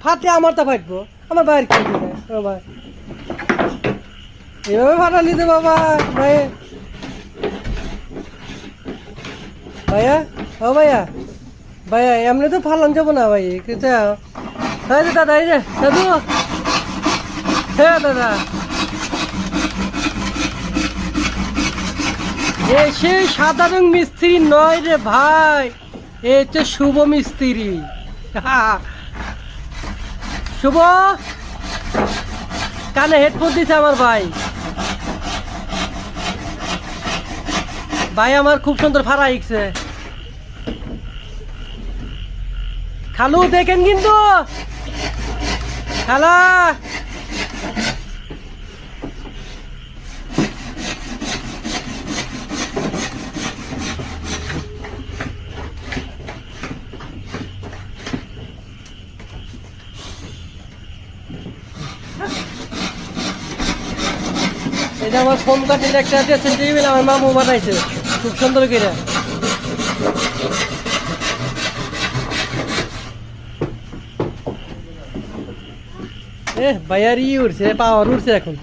ফাটে আমার তা ফাটবো আমার বাইরে কি ভাই এভাবে ফাটালি তো বাবা ভাই ভাইয়া ও ভাইয়া ভাইয়া এমনি তো ফালান যাবো না ভাই দাদা এই যে দাদু হ্যাঁ দাদা সে সাধারণ মিস্ত্রি নয় রে ভাই এ হচ্ছে শুভ মিস্ত্রি শুভ কানে হেডফোন দিছে আমার ভাই ভাই আমার খুব সুন্দর ফাড়া ইকছে খালু দেখেন কিন্তু খালা এটা আমার ফোন কাটিল একটা ড্রেসিং টেবিল আমার মামু বানাইছে খুব সুন্দর করে ভাইয়ার উঠছে পাওয়ার উঠছে এখন